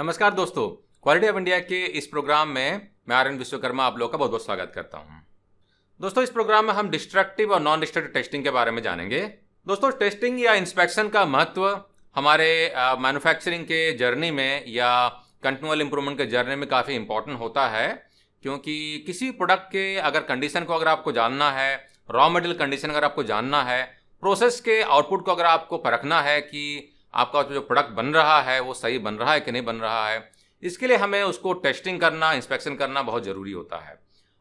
नमस्कार दोस्तों, quality of India के इस प्रोग्राम में मैं आर्यन विश्वकर्मा आप लोगों का बहुत बहुत स्वागत करता हूं। दोस्तों, इस प्रोग्राम में हम डिस्ट्रक्टिव और नॉन डिस्ट्रक्टिव टेस्टिंग के बारे में जानेंगे। दोस्तों, टेस्टिंग या इंस्पेक्शन का महत्व हमारे मैन्युफैक्चरिंग के जर्नी में या कंटिन्यूअल इंप्रूवमेंट के जर्नी में काफ़ी इंपॉर्टेंट होता है, क्योंकि किसी प्रोडक्ट के अगर कंडीशन को अगर आपको जानना है, रॉ मटेरियल कंडीशन अगर आपको जानना है, प्रोसेस के आउटपुट को अगर आपको परखना है कि आपका जो प्रोडक्ट बन रहा है वो सही बन रहा है कि नहीं बन रहा है, इसके लिए हमें उसको टेस्टिंग करना, इंस्पेक्शन करना बहुत ज़रूरी होता है।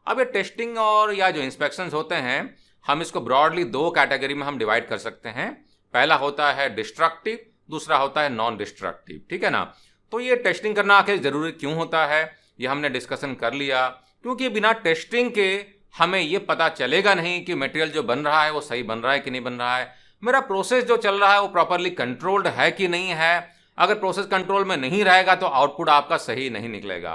अब ये टेस्टिंग और या जो इंस्पेक्शंस होते हैं, हम इसको ब्रॉडली दो कैटेगरी में हम डिवाइड कर सकते हैं। पहला होता है डिस्ट्रक्टिव, दूसरा होता है नॉन डिस्ट्रक्टिव। ठीक है ना। तो ये टेस्टिंग करना आखिर ज़रूरी क्यों होता है, ये हमने डिस्कशन कर लिया। क्योंकि बिना टेस्टिंग के हमें ये पता चलेगा नहीं कि मटेरियल जो बन रहा है वो सही बन रहा है कि नहीं बन रहा है, मेरा प्रोसेस जो चल रहा है वो प्रॉपरली कंट्रोल्ड है कि नहीं है। अगर प्रोसेस कंट्रोल में नहीं रहेगा तो आउटपुट आपका सही नहीं निकलेगा।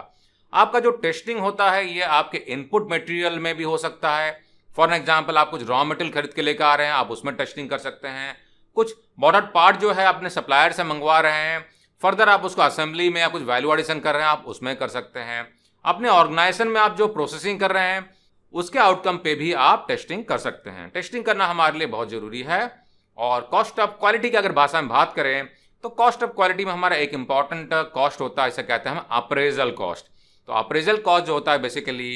आपका जो टेस्टिंग होता है ये आपके इनपुट मटेरियल में भी हो सकता है। फॉर एग्जांपल, आप कुछ रॉ मटेरियल खरीद के लेकर आ रहे हैं, आप उसमें टेस्टिंग कर सकते हैं। कुछ बॉर्डर्ड पार्ट जो है अपने सप्लायर से मंगवा रहे हैं, फर्दर आप उसको असेंबली में या कुछ वैल्यू एडिशन कर रहे हैं, आप उसमें कर सकते हैं। अपने ऑर्गेनाइजेशन में आप जो प्रोसेसिंग कर रहे हैं उसके आउटकम पे भी आप टेस्टिंग कर सकते हैं। टेस्टिंग करना हमारे लिए बहुत ज़रूरी है। और कॉस्ट ऑफ क्वालिटी की अगर भाषा में बात करें तो कॉस्ट ऑफ क्वालिटी में हमारा एक इंपॉर्टेंट कॉस्ट होता है, इसे कहते हैं हम अप्रेजल कॉस्ट। तो अप्रेजल कॉस्ट जो होता है बेसिकली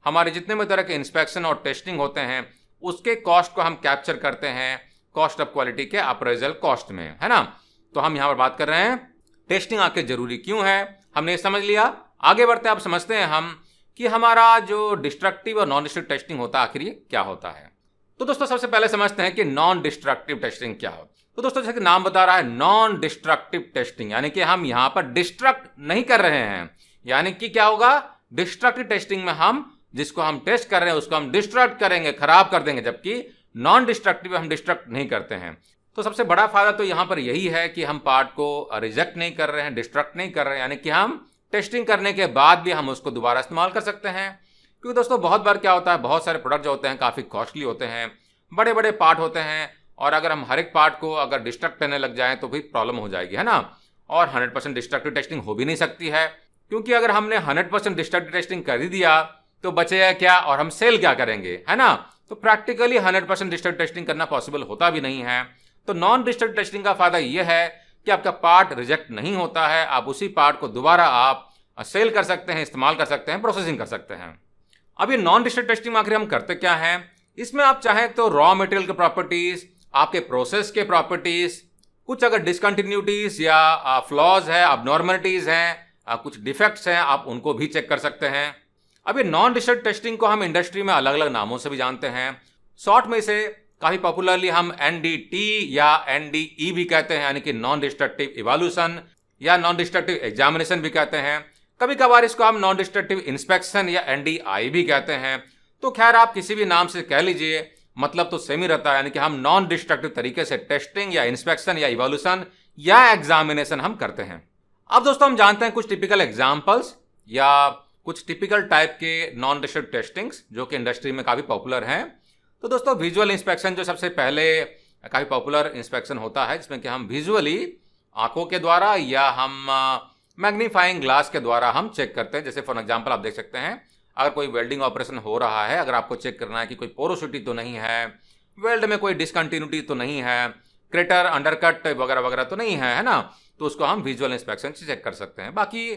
हमारे जितने भी तरह के इंस्पेक्शन और टेस्टिंग होते हैं उसके कॉस्ट को हम कैप्चर करते हैं कॉस्ट ऑफ क्वालिटी के अप्रेजल कॉस्ट में, है ना। तो हम यहाँ पर बात कर रहे हैं टेस्टिंग आखिर जरूरी क्यों है, हमने ये समझ लिया। आगे बढ़ते आप समझते हैं हम कि हमारा जो डिस्ट्रक्टिव और नॉन डिस्ट्रक्टिव टेस्टिंग होता है आखिर ये क्या होता है। तो दोस्तों, सबसे पहले समझते हैं कि नॉन डिस्ट्रक्टिव टेस्टिंग क्या हो। तो दोस्तों, जैसे कि नाम बता रहा है नॉन डिस्ट्रक्टिव टेस्टिंग, यानी कि हम यहां पर डिस्ट्रक्ट नहीं कर रहे हैं। यानी कि क्या होगा, डिस्ट्रक्टिव टेस्टिंग में हम जिसको हम टेस्ट कर रहे हैं उसको हम डिस्ट्रक्ट करेंगे, खराब कर देंगे, जबकि नॉन डिस्ट्रक्टिव में हम डिस्ट्रक्ट नहीं करते हैं। तो सबसे बड़ा फायदा तो यहां पर यही है कि हम पार्ट को रिजेक्ट नहीं कर रहे हैं, डिस्ट्रक्ट नहीं कर रहे हैं, यानी कि हम टेस्टिंग करने के बाद भी हम उसको दोबारा इस्तेमाल कर सकते हैं। क्योंकि दोस्तों, बहुत बार क्या होता है, बहुत सारे प्रोडक्ट जो होते हैं काफ़ी कॉस्टली होते हैं, बड़े बड़े पार्ट होते हैं, और अगर हम हर एक पार्ट को अगर डिस्ट्रक्ट करने लग जाएं तो भी प्रॉब्लम हो जाएगी, है ना। और 100% डिस्ट्रक्टिव टेस्टिंग हो भी नहीं सकती है, क्योंकि अगर हमने 100% डिस्ट्रक्टिव टेस्टिंग कर ही दिया तो बचेगा क्या और हम सेल क्या करेंगे, है ना। तो प्रैक्टिकली 100% डिस्ट्रक्टिव टेस्टिंग करना पॉसिबल होता भी नहीं है। तो नॉन डिस्ट्रक्टिव टेस्टिंग का फायदा यह है कि आपका पार्ट रिजेक्ट नहीं होता है, आप उसी पार्ट को दोबारा आप सेल कर सकते हैं, इस्तेमाल कर सकते हैं, प्रोसेसिंग कर सकते हैं। अब ये नॉन डिस्ट्रक्टिव टेस्टिंग में आखिर हम करते क्या हैं, इसमें आप चाहें तो रॉ मटेरियल के प्रॉपर्टीज, आपके प्रोसेस के प्रॉपर्टीज, कुछ अगर डिसकंटिन्यूटीज या फ्लॉज है, अबनॉर्मलिटीज हैं, कुछ डिफेक्ट्स हैं, आप उनको भी चेक कर सकते हैं। अब ये नॉन डिस्ट्रक्टिव टेस्टिंग को हम इंडस्ट्री में अलग अलग नामों से भी जानते हैं। शॉर्ट में इसे काफ़ी पॉपुलरली हम NDT या NDE भी कहते हैं, यानी कि नॉन डिस्ट्रक्टिव इवैल्यूएशन या नॉन डिस्ट्रक्टिव एग्जामिनेशन भी कहते हैं। कभी कभार इसको हम नॉन डिस्ट्रक्टिव इंस्पेक्शन या NDI भी कहते हैं। तो खैर, आप किसी भी नाम से कह लीजिए, मतलब तो सेम ही रहता है, यानी कि हम नॉन डिस्ट्रक्टिव तरीके से टेस्टिंग या इंस्पेक्शन या इवैल्यूएशन या एग्जामिनेशन हम करते हैं। अब दोस्तों, हम जानते हैं कुछ टिपिकल एग्जाम्पल्स या कुछ टिपिकल टाइप के नॉन डिस्ट्रक्टिव टेस्टिंग्स जो कि इंडस्ट्री में काफ़ी पॉपुलर हैं। तो दोस्तों, विजुअल इंस्पेक्शन जो सबसे पहले काफ़ी पॉपुलर इंस्पेक्शन होता है, जिसमें कि हम विजुअली आंखों के द्वारा या हम मैग्नीफाइंग ग्लास के द्वारा हम चेक करते हैं। जैसे फॉर एग्जांपल आप देख सकते हैं, अगर कोई वेल्डिंग ऑपरेशन हो रहा है, अगर आपको चेक करना है कि कोई पोरोसिटी तो नहीं है, वेल्ड में कोई डिसकंटिन्यूटी तो नहीं है, क्रेटर अंडरकट वगैरह वगैरह तो नहीं है, है ना, तो उसको हम विजुअल इंस्पेक्शन से चेक कर सकते हैं। बाकी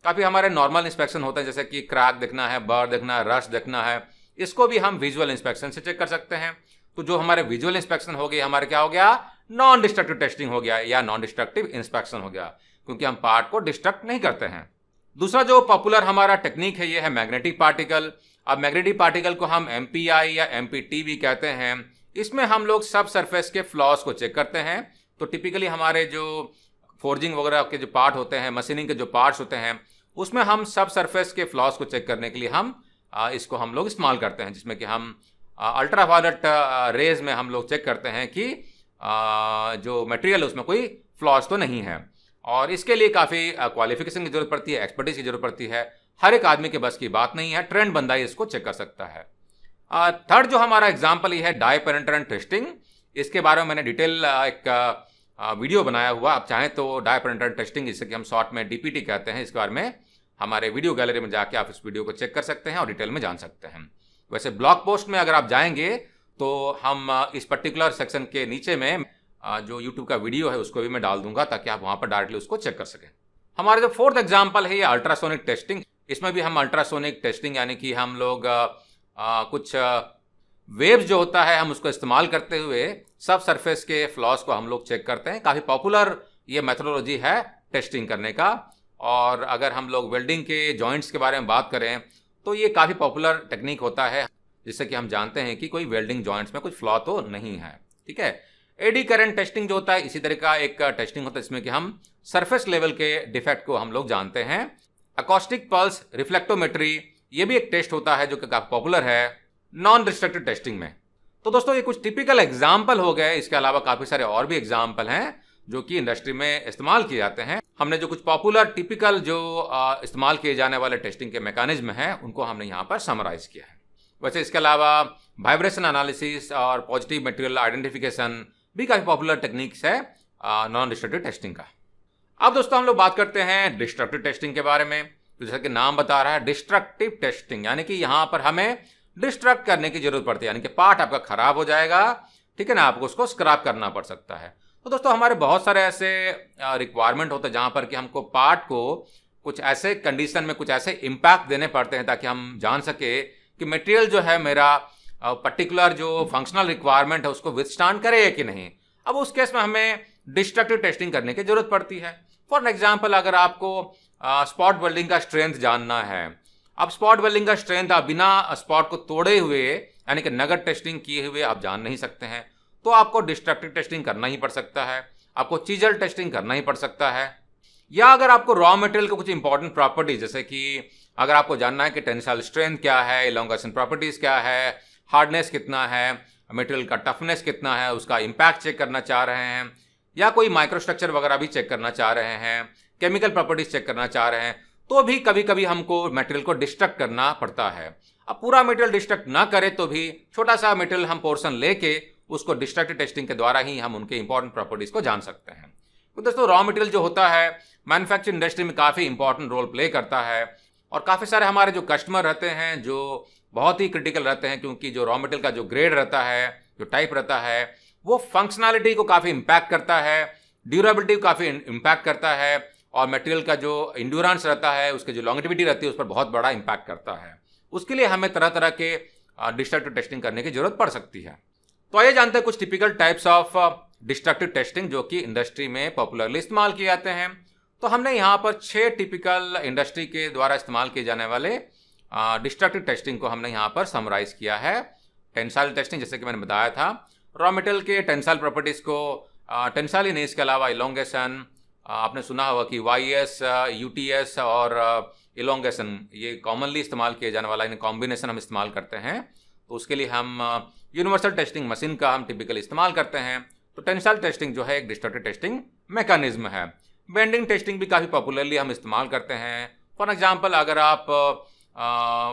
काफ़ी हमारे नॉर्मल इंस्पेक्शन होते हैं, जैसे कि क्रैक देखना है, बर देखना है, रस्ट देखना है, इसको भी हम विजुअल इंस्पेक्शन से चेक कर सकते हैं। तो जो हमारे विजुअल इंस्पेक्शन हो गए, हमारे क्या हो गया, नॉन डिस्ट्रक्टिव टेस्टिंग हो गया या नॉन डिस्ट्रक्टिव इंस्पेक्शन हो गया, क्योंकि हम पार्ट को डिस्ट्रक्ट नहीं करते हैं। दूसरा जो पॉपुलर हमारा टेक्निक है ये है मैग्नेटिक पार्टिकल। अब मैग्नेटिक पार्टिकल को हम MPI या MPT भी कहते हैं। इसमें हम लोग सब सरफेस के फ्लॉज को चेक करते हैं। तो टिपिकली हमारे जो फोर्जिंग वगैरह के जो पार्ट होते हैं, मशीनिंग के जो पार्ट्स होते हैं, उसमें हम सब सरफेस के फ्लॉज को चेक करने के लिए हम इसको हम लोग इस्तेमाल करते हैं, जिसमें कि हम अल्ट्रावायलेट रेज में हम लोग चेक करते हैं कि जो मटेरियल है उसमें कोई फ्लॉज तो नहीं है। और इसके लिए काफ़ी क्वालिफिकेशन की जरूरत पड़ती है, एक्सपर्टीज की जरूरत पड़ती है। हर एक आदमी के बस की बात नहीं है, ट्रेंड बंदा ही इसको चेक कर सकता है। थर्ड जो हमारा एग्जाम्पल ये है डाई पेनिट्रेंट टेस्टिंग। इसके बारे में मैंने डिटेल एक वीडियो बनाया हुआ, आप चाहें तो डाई पेनिट्रेंट टेस्टिंग, जिसे कि हम शॉर्ट में डीपीटी कहते हैं, इसके बारे में हमारे वीडियो गैलरी में जाके आप इस वीडियो को चेक कर सकते हैं और डिटेल में जान सकते हैं। वैसे ब्लॉग पोस्ट में अगर आप जाएंगे तो हम इस पर्टिकुलर सेक्शन के नीचे में जो यूट्यूब का वीडियो है उसको भी मैं डाल दूंगा, ताकि आप वहाँ पर डायरेक्टली उसको चेक कर सकें। हमारा जो फोर्थ एग्जाम्पल है ये अल्ट्रासोनिक टेस्टिंग। इसमें भी हम अल्ट्रासोनिक टेस्टिंग यानी कि हम लोग कुछ वेव्स जो होता है हम उसको इस्तेमाल करते हुए सब सरफेस के फ्लॉस को हम लोग चेक करते हैं। काफ़ी पॉपुलर ये मेथोडोलॉजी है टेस्टिंग करने का। और अगर हम लोग वेल्डिंग के जॉइंट्स के बारे में बात करें तो ये काफ़ी पॉपुलर टेक्निक होता है, जिससे कि हम जानते हैं कि कोई वेल्डिंग जॉइंट्स में कुछ फ्लॉ तो नहीं है। ठीक है। एडी करंट टेस्टिंग जो होता है इसी तरह का एक टेस्टिंग होता है, इसमें कि हम सरफेस लेवल के डिफेक्ट को हम लोग जानते हैं। अकॉस्टिक पल्स रिफ्लेक्टोमेट्री ये भी एक टेस्ट होता है जो कि काफ़ी पॉपुलर है नॉन डिस्ट्रक्टिव टेस्टिंग में। तो दोस्तों ये कुछ टिपिकल एग्जाम्पल हो गए, इसके अलावा काफ़ी सारे और भी एग्जाम्पल हैं जो कि इंडस्ट्री में इस्तेमाल किए जाते हैं। हमने जो कुछ पॉपुलर टिपिकल जो इस्तेमाल किए जाने वाले टेस्टिंग के मैकेनिज्म हैं उनको हमने यहाँ पर समराइज किया है। वैसे इसके अलावा वाइब्रेशन एनालिसिस और पॉजिटिव मटेरियल आइडेंटिफिकेशन भी काफ़ी पॉपुलर टेक्निक्स है नॉन डिस्ट्रक्टिव टेस्टिंग का। अब दोस्तों हम लोग बात करते हैं डिस्ट्रक्टिव टेस्टिंग के बारे में। तो जैसा कि नाम बता रहा है डिस्ट्रक्टिव टेस्टिंग, यानी कि यहाँ पर हमें डिस्ट्रक्ट करने की जरूरत पड़ती है, यानी कि पार्ट आपका खराब हो जाएगा, ठीक है ना, आपको उसको स्क्रैप करना पड़ सकता है। तो दोस्तों हमारे बहुत सारे ऐसे रिक्वायरमेंट होते हैं जहाँ पर कि हमको पार्ट को कुछ ऐसे कंडीशन में कुछ ऐसे इम्पैक्ट देने पड़ते हैं ताकि हम जान सके कि मटेरियल जो है मेरा पर्टिकुलर जो फंक्शनल रिक्वायरमेंट है उसको विथस्टैंड करेगा कि नहीं। अब उस केस में हमें डिस्ट्रक्टिव टेस्टिंग करने की जरूरत पड़ती है। फॉर एग्जाम्पल अगर आपको स्पॉट वेल्डिंग का स्ट्रेंथ जानना है, अब स्पॉट वेल्डिंग का स्ट्रेंथ आप बिना स्पॉट को तोड़े हुए यानी कि नगद टेस्टिंग किए हुए आप जान नहीं सकते हैं, तो आपको डिस्ट्रक्टिव टेस्टिंग करना ही पड़ सकता है, आपको चीजल टेस्टिंग करना ही पड़ सकता है। या अगर आपको रॉ मटेरियल को कुछ इंपॉर्टेंट प्रॉपर्टीज, जैसे कि अगर आपको जानना है कि टेंसाइल स्ट्रेंथ क्या है, इलोंगेशन प्रॉपर्टीज क्या है, हार्डनेस कितना है, मटेरियल का टफनेस कितना है, उसका इम्पैक्ट चेक करना चाह रहे हैं, या कोई माइक्रोस्ट्रक्चर वगैरह भी चेक करना चाह रहे हैं, केमिकल प्रॉपर्टीज चेक करना चाह रहे हैं, तो भी कभी कभी हमको मटेरियल को डिस्ट्रक्ट करना पड़ता है। अब पूरा मटेरियल डिस्ट्रक्ट ना करे तो भी छोटा सा मटेरियल हम पोर्शन लेके उसको डिस्ट्रक्टिव टेस्टिंग के द्वारा ही हम उनके इंपॉर्टेंट प्रॉपर्टीज को जान सकते हैं। तो दोस्तों रॉ मटेरियल जो होता है मैन्युफैक्चरिंग इंडस्ट्री में काफ़ी इंपॉर्टेंट रोल प्ले करता है, और काफ़ी सारे हमारे जो कस्टमर रहते हैं जो बहुत ही क्रिटिकल रहते हैं, क्योंकि जो रॉ मटेरियल का जो ग्रेड रहता है, जो टाइप रहता है, वो फंक्शनैलिटी को काफ़ी इम्पैक्ट करता है, ड्यूरेबिलिटी को काफ़ी इम्पैक्ट करता है, और मटेरियल का जो इंड्योरेंस रहता है, उसकी जो लॉन्गेटिविटी रहती है, उस पर बहुत बड़ा इम्पैक्ट करता है। उसके लिए हमें तरह तरह के डिस्ट्रक्टिव टेस्टिंग करने की जरूरत पड़ सकती है। तो आइए जानते हैं कुछ typical types of destructive testing जो कि इंडस्ट्री में पॉपुलरली इस्तेमाल किए जाते हैं। तो हमने यहाँ पर 6 टिपिकल इंडस्ट्री के द्वारा इस्तेमाल किए जाने वाले डिस्ट्रक्टिव टेस्टिंग को हमने यहाँ पर समराइज किया है। टेंसाइल टेस्टिंग, जैसे कि मैंने बताया था, रॉ मटेरियल के टेंसाइल प्रॉपर्टीज को टेंसाइल ही नहीं, इसके अलावा इलोंगेशन, आपने सुना होगा कि YS, UTS और इलोंगेशन ये कॉमनली इस्तेमाल किए जाने वाला, इन कॉम्बिनेशन हम इस्तेमाल करते हैं। तो उसके लिए हम यूनिवर्सल टेस्टिंग मशीन का हम टिपिकली इस्तेमाल करते हैं। तो टेंसाइल टेस्टिंग जो है एक डिस्ट्रक्टिव टेस्टिंग मैकेनिज्म है। बेंडिंग टेस्टिंग भी काफ़ी पॉपुलरली हम इस्तेमाल करते हैं। फॉर एग्जांपल अगर आप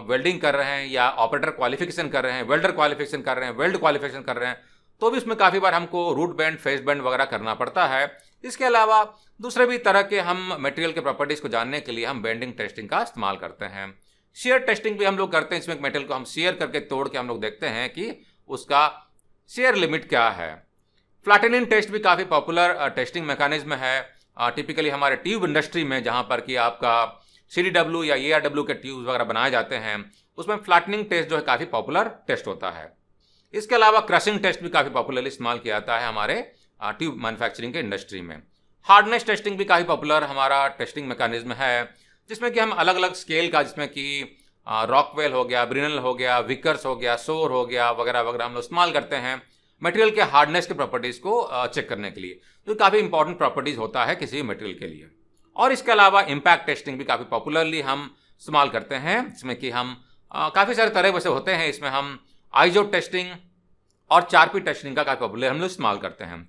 वेल्डिंग कर रहे हैं या ऑपरेटर क्वालिफिकेशन कर रहे हैं, वेल्डर क्वालिफिकेशन कर रहे हैं, वेल्ड क्वालिफिकेशन कर रहे हैं, तो भी उसमें काफ़ी बार हमको रूट बेंड, फेस बेंड वगैरह करना पड़ता है। इसके अलावा दूसरे भी तरह के हम मटेरियल के प्रॉपर्टीज़ को जानने के लिए हम बेंडिंग टेस्टिंग का इस्तेमाल करते हैं। शेयर टेस्टिंग भी हम लोग करते हैं, इसमें एक मटेरियल को हम शेयर करके तोड़ के हम लोग देखते हैं कि उसका शेयर लिमिट क्या है। फ्लैटनिंग टेस्ट भी काफ़ी पॉपुलर टेस्टिंग मैकेनिज्म है, टिपिकली हमारे ट्यूब इंडस्ट्री में, जहाँ पर कि आपका CDW या ARW के ट्यूब्स वगैरह बनाए जाते हैं, उसमें फ्लैटनिंग टेस्ट जो है काफ़ी पॉपुलर टेस्ट होता है। इसके अलावा क्रशिंग टेस्ट भी काफ़ी पॉपुलरली इस्तेमाल किया जाता है हमारे ट्यूब मैन्युफैक्चरिंग के इंडस्ट्री में। हार्डनेस टेस्टिंग भी काफ़ी पॉपुलर हमारा टेस्टिंग मैकेनिज्म है, जिसमें कि हम अलग अलग स्केल का, जिसमें कि रॉकवेल हो गया, ब्रिनल हो गया, विकर्स हो गया, सोर हो गया वगैरह वगैरह हम लोग इस्तेमाल करते हैं मटेरियल के हार्डनेस के प्रॉपर्टीज़ को चेक करने के लिए, जो काफ़ी इंपॉर्टेंट प्रॉपर्टीज़ होता है किसी मटेरियल के लिए। और इसके अलावा इम्पैक्ट टेस्टिंग भी काफ़ी पॉपुलरली हम इस्तेमाल करते हैं, जिसमें कि हम काफ़ी सारे तरह वैसे होते हैं। इसमें हम आइजो टेस्टिंग और 4P टेस्टिंग का काफ़ी पॉपुलर हम लोग इस्तेमाल करते हैं।